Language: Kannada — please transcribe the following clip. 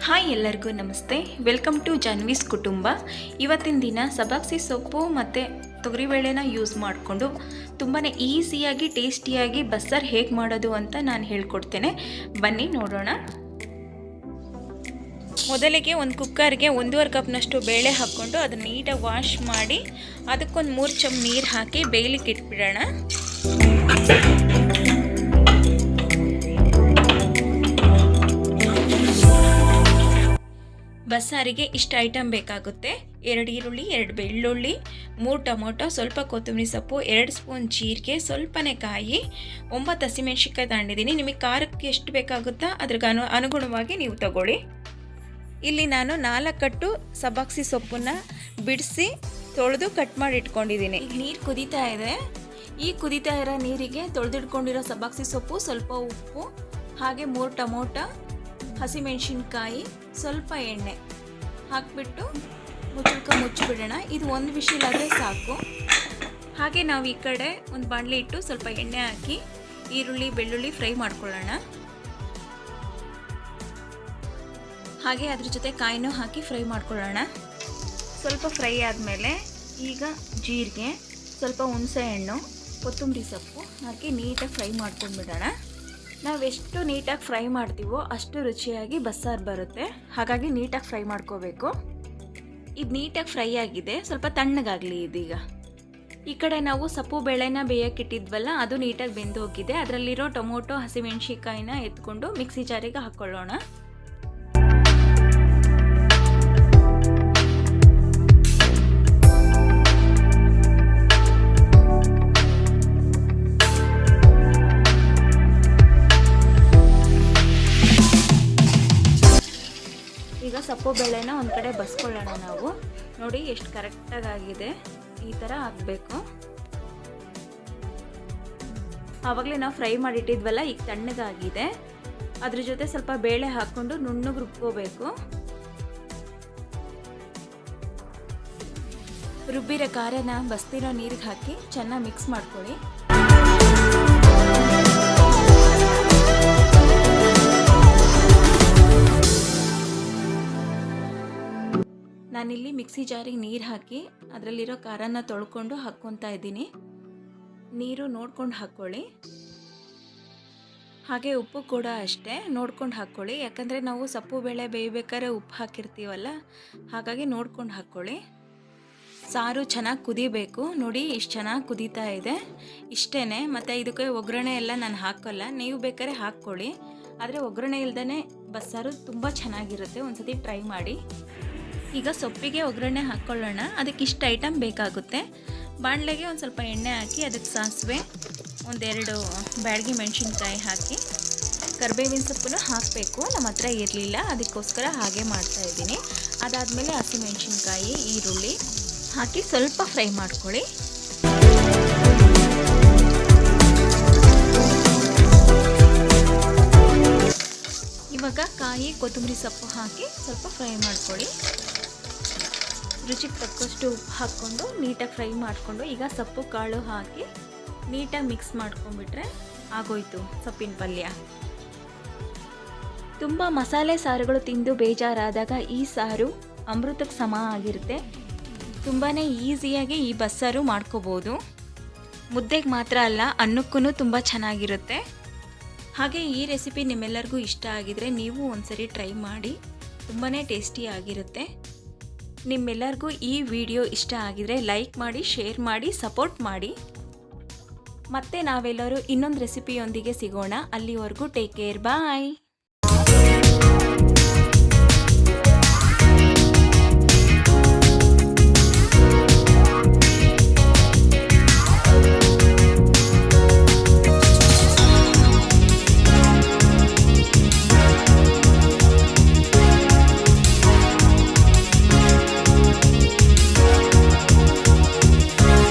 ಹಾಯ್ ಎಲ್ಲರಿಗೂ ನಮಸ್ತೆ. ವೆಲ್ಕಮ್ ಟು ಜಾನ್ವೀಸ್ ಕುಟುಂಬ. ಇವತ್ತಿನ ದಿನ ಸಬ್ಬಾಕ್ಸಿ ಸೊಪ್ಪು ಮತ್ತು ತೊಗರಿಬೇಳೆನ ಯೂಸ್ ಮಾಡಿಕೊಂಡು ತುಂಬಾ ಈಸಿಯಾಗಿ ಟೇಸ್ಟಿಯಾಗಿ ಬಸ್ಸಾರು ಹೇಗೆ ಮಾಡೋದು ಅಂತ ನಾನು ಹೇಳ್ಕೊಡ್ತೇನೆ. ಬನ್ನಿ ನೋಡೋಣ. ಮೊದಲಿಗೆ ಒಂದು ಕುಕ್ಕರ್ಗೆ 1.5 ಕಪ್ನಷ್ಟು ಬೇಳೆ ಹಾಕ್ಕೊಂಡು ಅದನ್ನು ನೀಟಾಗಿ ವಾಶ್ ಮಾಡಿ ಅದಕ್ಕೊಂದು 3 ಚಮಚ ನೀರು ಹಾಕಿ ಬೇಯಲಿಕ್ಕೆ ಇಟ್ಬಿಡೋಣ. ಬಸ್ಸಾರಿಗೆ ಇಷ್ಟು ಐಟಮ್ ಬೇಕಾಗುತ್ತೆ. 2 ಈರುಳ್ಳಿ, 2 ಬೆಳ್ಳುಳ್ಳಿ, 3 ಟೊಮೊಟೊ, ಸ್ವಲ್ಪ ಕೊತ್ತಂಬರಿ ಸೊಪ್ಪು, 2 ಸ್ಪೂನ್ ಜೀರಿಗೆ, ಸ್ವಲ್ಪನೇ ಕಾಯಿ, 9 ಹಸಿಮೆಣ್ಸಿನ್ಕಾಯಿ ತಗೊಂಡಿದ್ದೀನಿ. ನಿಮಗೆ ಖಾರಕ್ಕೆ ಎಷ್ಟು ಬೇಕಾಗುತ್ತಾ ಅದ್ರಿಗೆ ಅನುಗುಣವಾಗಿ ನೀವು ತಗೊಳ್ಳಿ. ಇಲ್ಲಿ ನಾನು 4 ಕಟ್ಟು ಸಬ್ಬಾಕ್ಸಿ ಸೊಪ್ಪನ್ನು ಬಿಡಿಸಿ ತೊಳೆದು ಕಟ್ ಮಾಡಿ ಇಟ್ಕೊಂಡಿದ್ದೀನಿ. ಈಗ ನೀರು ಕುದೀತಾ ಇದೆ. ಈ ಕುದೀತಾ ಇರೋ ನೀರಿಗೆ ತೊಳೆದಿಟ್ಕೊಂಡಿರೋ ಸಬ್ಬಾಕ್ಸಿ ಸೊಪ್ಪು, ಸ್ವಲ್ಪ ಉಪ್ಪು, ಹಾಗೆ 3 ಟೊಮೊಟೊ, ಹಸಿಮೆಣ್ಸಿನ್ಕಾಯಿ, ಸ್ವಲ್ಪ ಎಣ್ಣೆ ಹಾಕಿಬಿಟ್ಟು ಮುಚ್ಚಿಬಿಡೋಣ. ಇದು 1 ವಿಷಲ್ ಆದರೆ ಸಾಕು. ಹಾಗೆ ನಾವು ಈ ಕಡೆ ಒಂದು ಬಾಣಲೆ ಇಟ್ಟು ಸ್ವಲ್ಪ ಎಣ್ಣೆ ಹಾಕಿ ಈರುಳ್ಳಿ ಬೆಳ್ಳುಳ್ಳಿ ಫ್ರೈ ಮಾಡ್ಕೊಳ್ಳೋಣ. ಹಾಗೆ ಅದ್ರ ಜೊತೆ ಕಾಯಿನೂ ಹಾಕಿ ಫ್ರೈ ಮಾಡ್ಕೊಳ್ಳೋಣ. ಸ್ವಲ್ಪ ಫ್ರೈ ಆದಮೇಲೆ ಈಗ ಜೀರಿಗೆ, ಸ್ವಲ್ಪ ಹುಣಸೆ ಹಣ್ಣು, ಕೊತ್ತಂಬರಿ ಸೊಪ್ಪು ಹಾಕಿ ನೀಟಾಗಿ ಫ್ರೈ ಮಾಡ್ಕೊಂಡ್ಬಿಡೋಣ. ನಾವೆಷ್ಟು ನೀಟಾಗಿ ಫ್ರೈ ಮಾಡ್ತೀವೋ ಅಷ್ಟು ರುಚಿಯಾಗಿ ಬಸ್ಸಾರು ಬರುತ್ತೆ. ಹಾಗಾಗಿ ನೀಟಾಗಿ ಫ್ರೈ ಮಾಡ್ಕೋಬೇಕು. ಇದು ನೀಟಾಗಿ ಫ್ರೈ ಆಗಿದೆ, ಸ್ವಲ್ಪ ತಣ್ಣಗಾಗಲಿ ಇದೀಗ. ಈ ಕಡೆ ನಾವು ಸೊಪ್ಪು ಬೇಳೆನ ಬೇಯಕ್ಕಿಟ್ಟಿದ್ವಲ್ಲ, ಅದು ನೀಟಾಗಿ ಬೆಂದು ಹೋಗಿದೆ. ಅದರಲ್ಲಿರೋ ಟೊಮೊಟೊ ಹಸಿಮೆಣ್ಸಿನ್ಕಾಯಿನ ಎತ್ಕೊಂಡು ಮಿಕ್ಸಿ ಜಾರಿಗೆ ಹಾಕ್ಕೊಳ್ಳೋಣ. ಈಗ ಸೊಪ್ಪು ಬೇಳೆನ ಒಂದು ಕಡೆ ಬಸ್ಕೊಳ್ಳೋಣ. ನಾವು ನೋಡಿ ಎಷ್ಟು ಕರೆಕ್ಟಾಗಿ ಆಗಿದೆ. ಈ ಥರ ಆಗಬೇಕು. ಆವಾಗಲೇ ನಾವು ಫ್ರೈ ಮಾಡಿಟ್ಟಿದ್ವಲ್ಲ, ಈಗ ತಣ್ಣಗಾಗಿದೆ. ಅದ್ರ ಜೊತೆ ಸ್ವಲ್ಪ ಬೇಳೆ ಹಾಕ್ಕೊಂಡು ನುಣ್ಣಗೆ ರುಬ್ಕೋಬೇಕು. ರುಬ್ಬಿರೋ ಖಾರನ ಬಸ್ತಿರೋ ನೀರಿಗೆ ಹಾಕಿ ಚೆನ್ನಾಗಿ ಮಿಕ್ಸ್ ಮಾಡ್ಕೊಳ್ಳಿ. ನಾನಿಲ್ಲಿ ಮಿಕ್ಸಿ ಜಾರಿಗೆ ನೀರು ಹಾಕಿ ಅದರಲ್ಲಿರೋ ಖಾರನ ತೊಳ್ಕೊಂಡು ಹಾಕ್ಕೊತಾ ಇದ್ದೀನಿ. ನೀರು ನೋಡ್ಕೊಂಡು ಹಾಕ್ಕೊಳ್ಳಿ. ಹಾಗೆ ಉಪ್ಪು ಕೂಡ ಅಷ್ಟೇ ನೋಡ್ಕೊಂಡು ಹಾಕ್ಕೊಳ್ಳಿ. ಯಾಕಂದರೆ ನಾವು ಸೊಪ್ಪು ಬೇಳೆ ಬೇಯಬೇಕಾದ್ರೆ ಉಪ್ಪು ಹಾಕಿರ್ತೀವಲ್ಲ, ಹಾಗಾಗಿ ನೋಡ್ಕೊಂಡು ಹಾಕ್ಕೊಳ್ಳಿ. ಸಾರು ಚೆನ್ನಾಗಿ ಕುದಿಬೇಕು. ನೋಡಿ ಇಷ್ಟು ಚೆನ್ನಾಗಿ ಕುದೀತಾ ಇದೆ. ಇಷ್ಟೇ. ಮತ್ತು ಇದಕ್ಕೆ ಒಗ್ಗರಣೆ ಎಲ್ಲ ನಾನು ಹಾಕೋಲ್ಲ, ನೀವು ಬೇಕಾದ್ರೆ ಹಾಕ್ಕೊಳ್ಳಿ. ಆದರೆ ಒಗ್ಗರಣೆ ಇಲ್ದೇ ಬಸ್ಸಾರು ತುಂಬ ಚೆನ್ನಾಗಿರುತ್ತೆ. ಒಂದು ಸತಿ ಟ್ರೈ ಮಾಡಿ. ಈಗ ಸೊಪ್ಪಿಗೆ ಒಗ್ಗರಣೆ ಹಾಕ್ಕೊಳ್ಳೋಣ. ಅದಕ್ಕೆ ಇಷ್ಟು ಐಟಮ್ ಬೇಕಾಗುತ್ತೆ. ಬಾಣಲೆಗೆ ಒಂದು ಸ್ವಲ್ಪ ಎಣ್ಣೆ ಹಾಕಿ ಅದಕ್ಕೆ ಸಾಸಿವೆ, 1-2 ಬ್ಯಾಡಗಿ ಮೆಣಸಿನ್ಕಾಯಿ ಹಾಕಿ, ಕರಿಬೇವಿನ ಸೊಪ್ಪನ್ನು ಹಾಕಬೇಕು. ನಮ್ಮ ಹತ್ರ ಇರಲಿಲ್ಲ, ಅದಕ್ಕೋಸ್ಕರ ಹಾಗೆ ಮಾಡ್ತಾಯಿದ್ದೀನಿ. ಅದಾದಮೇಲೆ ಹಸಿಮೆಣ್ಸಿನ್ಕಾಯಿ, ಈರುಳ್ಳಿ ಹಾಕಿ ಸ್ವಲ್ಪ ಫ್ರೈ ಮಾಡ್ಕೊಳ್ಳಿ. ಇವಾಗ ಕಾಯಿ, ಕೊತ್ತಂಬರಿ ಸೊಪ್ಪು ಹಾಕಿ ಸ್ವಲ್ಪ ಫ್ರೈ ಮಾಡ್ಕೊಳ್ಳಿ. ರುಚಿಗೆ ತಕ್ಕಷ್ಟು ಉಪ್ಪು ಹಾಕ್ಕೊಂಡು ನೀಟಾಗಿ ಫ್ರೈ ಮಾಡಿಕೊಂಡು ಈಗ ಸೊಪ್ಪು ಕಾಳು ಹಾಕಿ ನೀಟಾಗಿ ಮಿಕ್ಸ್ ಮಾಡ್ಕೊಂಡ್ಬಿಟ್ರೆ ಆಗೋಯ್ತು ಸೊಪ್ಪಿನ ಪಲ್ಯ. ತುಂಬ ಮಸಾಲೆ ಸಾರುಗಳು ತಿಂದು ಬೇಜಾರಾದಾಗ ಈ ಸಾರು ಅಮೃತಕ್ಕೆ ಸಮ ಆಗಿರುತ್ತೆ. ತುಂಬಾ ಈಸಿಯಾಗಿ ಈ ಬಸ್ಸಾರು ಮಾಡ್ಕೋಬೋದು. ಮುದ್ದೆಗೆ ಮಾತ್ರ ಅಲ್ಲ, ಅನ್ನಕ್ಕೂ ತುಂಬ ಚೆನ್ನಾಗಿರುತ್ತೆ. ಹಾಗೆ ಈ ರೆಸಿಪಿ ನಿಮ್ಮೆಲ್ಲರಿಗೂ ಇಷ್ಟ ಆಗಿದರೆ ನೀವು ಒಂದ್ಸರಿ ಟ್ರೈ ಮಾಡಿ. ತುಂಬಾ ಟೇಸ್ಟಿ ಆಗಿರುತ್ತೆ. ನಿಮ್ಮೆಲ್ಲರಿಗೂ ಈ ವಿಡಿಯೋ ಇಷ್ಟ ಆಗಿದರೆ ಲೈಕ್ ಮಾಡಿ, ಶೇರ್ ಮಾಡಿ, ಸಪೋರ್ಟ್ ಮಾಡಿ. ಮತ್ತೆ ನಾವೆಲ್ಲರೂ ಇನ್ನೊಂದು ರೆಸಿಪಿಯೊಂದಿಗೆ ಸಿಗೋಣ. ಅಲ್ಲಿವರೆಗೂ ಟೇಕ್ ಕೇರ್, ಬಾಯ್.